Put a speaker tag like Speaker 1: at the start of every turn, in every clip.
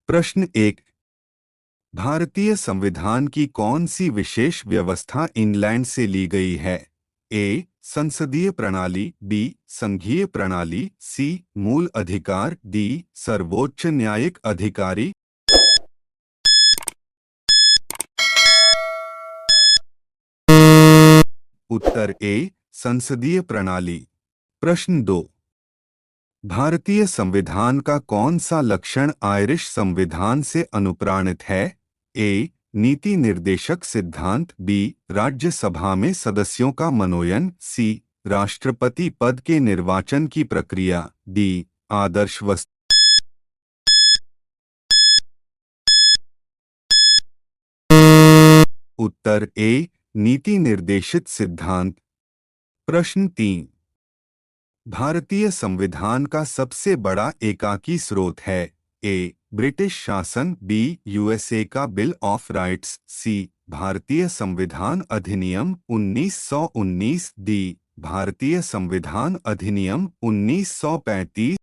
Speaker 1: प्रश्न एक। भारतीय संविधान की कौन सी विशेष व्यवस्था इंग्लैंड से ली गई है? ए संसदीय प्रणाली, बी संघीय प्रणाली, सी मूल अधिकार, डी सर्वोच्च न्यायिक अधिकारी। उत्तर ए संसदीय प्रणाली। प्रश्न दो। भारतीय संविधान का कौन सा लक्षण आयरिश संविधान से अनुप्राणित है? ए नीति निर्देशक सिद्धांत, बी राज्यसभा में सदस्यों का मनोनयन, सी राष्ट्रपति पद के निर्वाचन की प्रक्रिया, डी आदर्श वस्तु। उत्तर ए नीति निर्देशित सिद्धांत। प्रश्न तीन। भारतीय संविधान का सबसे बड़ा एकाकी स्रोत है? ए ब्रिटिश शासन, बी यूएसए का बिल ऑफ राइट्स, सी भारतीय संविधान अधिनियम 1919, डी भारतीय संविधान अधिनियम 1935।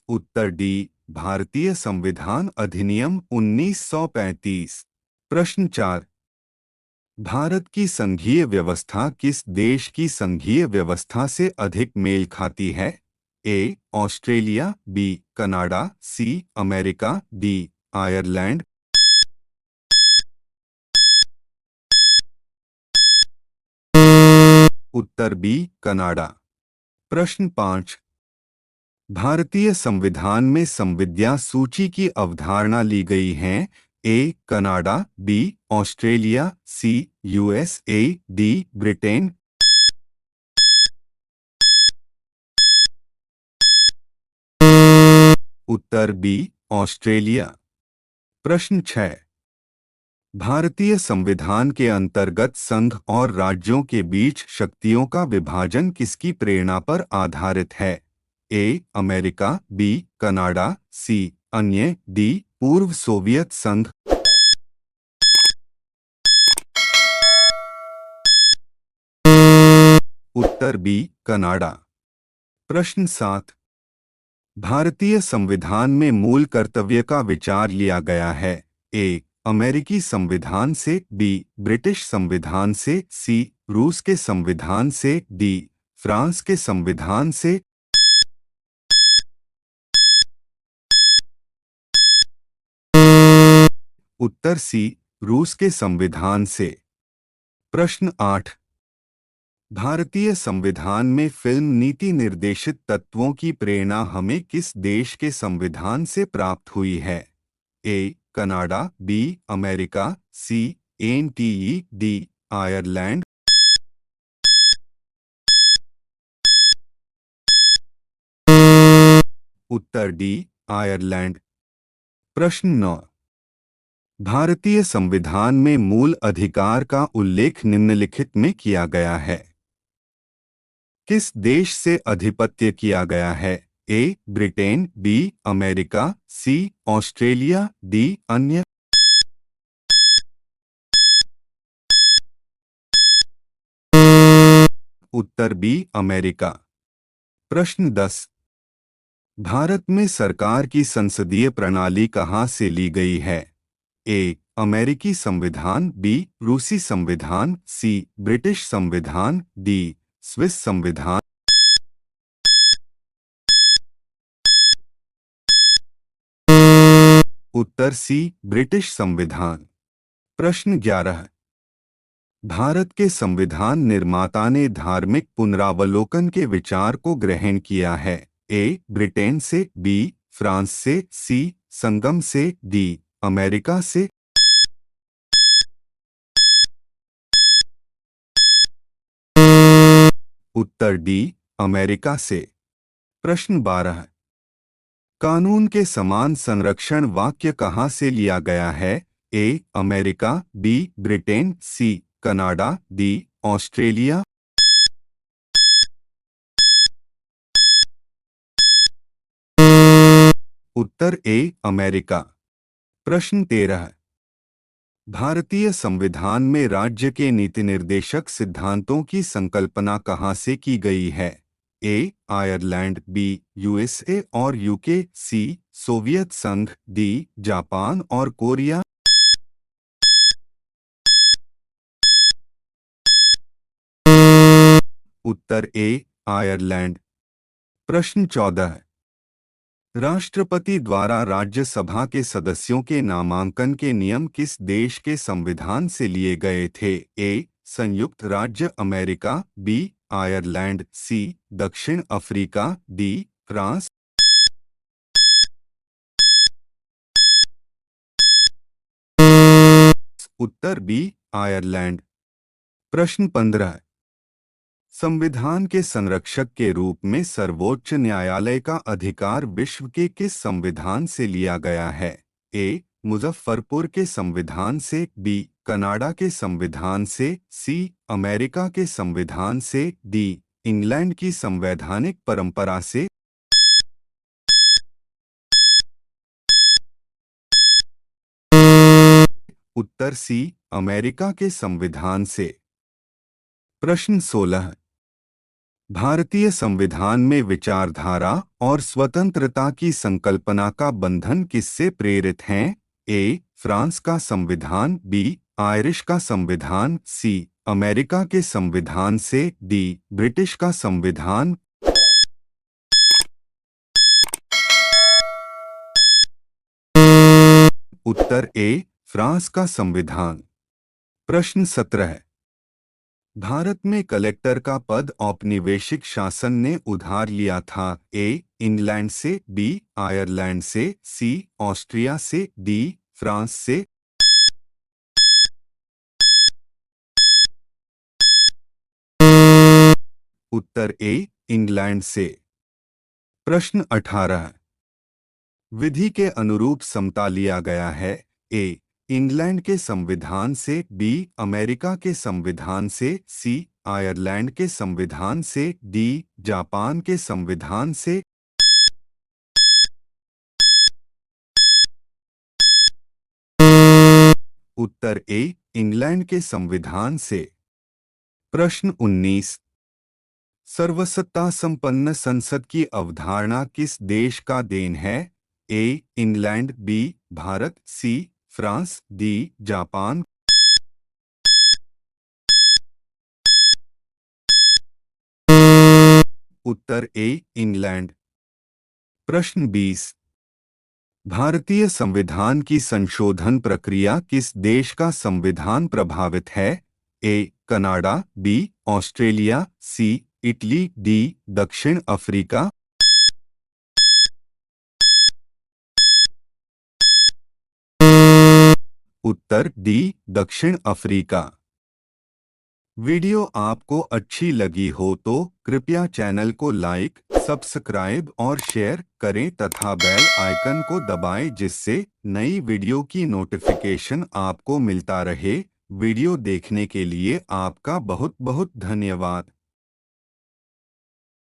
Speaker 1: उत्तर डी भारतीय संविधान अधिनियम 1935। प्रश्न चार। भारत की संघीय व्यवस्था किस देश की संघीय व्यवस्था से अधिक मेल खाती है? A Australia, B Canada, C America, D Ireland. उत्तर बी कनाडा। प्रश्न पाँच। भारतीय संविधान में संविद्या सूची की अवधारणा ली गई है? A Canada, B Australia, C USA, D Britain. उत्तर बी ऑस्ट्रेलिया। प्रश्न 6। भारतीय संविधान के अंतर्गत संघ और राज्यों के बीच शक्तियों का विभाजन किसकी प्रेरणा पर आधारित है? ए अमेरिका, बी कनाडा, सी अन्य, डी पूर्व सोवियत संघ। उत्तर बी कनाडा। प्रश्न 7। भारतीय संविधान में मूल कर्तव्य का विचार लिया गया है? ए अमेरिकी संविधान से, बी ब्रिटिश संविधान से, सी रूस के संविधान से, डी फ्रांस के संविधान से। उत्तर सी रूस के संविधान से। प्रश्न 8। भारतीय संविधान में फिल्म नीति निर्देशित तत्वों की प्रेरणा हमें किस देश के संविधान से प्राप्त हुई है? A Canada, B America, C NTE, D Ireland. उत्तर डी आयरलैंड। प्रश्न 9। भारतीय संविधान में मूल अधिकार का उल्लेख निम्नलिखित में किया गया है? किस देश से अधिपत्य किया गया है? ए ब्रिटेन, बी अमेरिका, सी ऑस्ट्रेलिया, डी अन्य। उत्तर बी अमेरिका। प्रश्न 10। भारत में सरकार की संसदीय प्रणाली कहाँ से ली गई है? ए अमेरिकी संविधान, बी रूसी संविधान, सी ब्रिटिश संविधान, डी स्विस संविधान। उत्तर सी ब्रिटिश संविधान। प्रश्न 11। भारत के संविधान निर्माता ने धार्मिक पुनरावलोकन के विचार को ग्रहण किया है? ए ब्रिटेन से, बी फ्रांस से, सी संगम से, डी अमेरिका से। उत्तर डी अमेरिका से। प्रश्न 12। कानून के समान संरक्षण वाक्य कहाँ से लिया गया है? A America, B Britain, C Canada, D Australia. उत्तर ए अमेरिका। प्रश्न 13। भारतीय संविधान में राज्य के नीति निर्देशक सिद्धांतों की संकल्पना कहाँ से की गई है? ए आयरलैंड, बी यूएसए और यूके, सी सोवियत संघ, डी जापान और कोरिया। उत्तर ए आयरलैंड। प्रश्न 14। राष्ट्रपति द्वारा राज्यसभा के सदस्यों के नामांकन के नियम किस देश के संविधान से लिए गए थे? ए संयुक्त राज्य अमेरिका, बी आयरलैंड, सी दक्षिण अफ्रीका, डी फ्रांस। उत्तर बी आयरलैंड। प्रश्न 15। संविधान के संरक्षक के रूप में सर्वोच्च न्यायालय का अधिकार विश्व के किस संविधान से लिया गया है? ए मुजफ्फरपुर के संविधान से, बी कनाडा के संविधान से, सी अमेरिका के संविधान से, डी इंग्लैंड की संवैधानिक परंपरा से। उत्तर सी अमेरिका के संविधान से। प्रश्न 16। भारतीय संविधान में विचारधारा और स्वतंत्रता की संकल्पना का बंधन किससे प्रेरित है? ए फ्रांस का संविधान, बी आयरिश का संविधान, सी अमेरिका के संविधान से, डी ब्रिटिश का संविधान। उत्तर ए फ्रांस का संविधान। प्रश्न 17। भारत में कलेक्टर का पद औपनिवेशिक शासन ने उधार लिया था? ए इंग्लैंड से, बी आयरलैंड से, सी ऑस्ट्रिया से, डी फ्रांस से। उत्तर ए इंग्लैंड से। प्रश्न 18। विधि के अनुरूप समता लिया गया है? ए इंग्लैंड के संविधान से, बी अमेरिका के संविधान से, सी आयरलैंड के संविधान से, डी जापान के संविधान से। उत्तर ए इंग्लैंड के संविधान से। प्रश्न 19। सर्वसत्ता संपन्न संसद की अवधारणा किस देश का देन है? A England, B Bharat, C France, D Japan. उत्तर ए इंग्लैंड। प्रश्न 20। भारतीय संविधान की संशोधन प्रक्रिया किस देश का संविधान प्रभावित है? A Canada, B Australia, C Italy, D दक्षिण अफ्रीका। उत्तर डी दक्षिण अफ्रीका। वीडियो आपको अच्छी लगी हो तो कृपया चैनल को लाइक, सब्सक्राइब और शेयर करें तथा बेल आइकन को दबाएं जिससे नई वीडियो की नोटिफिकेशन आपको मिलता रहे। वीडियो देखने के लिए आपका बहुत बहुत धन्यवाद।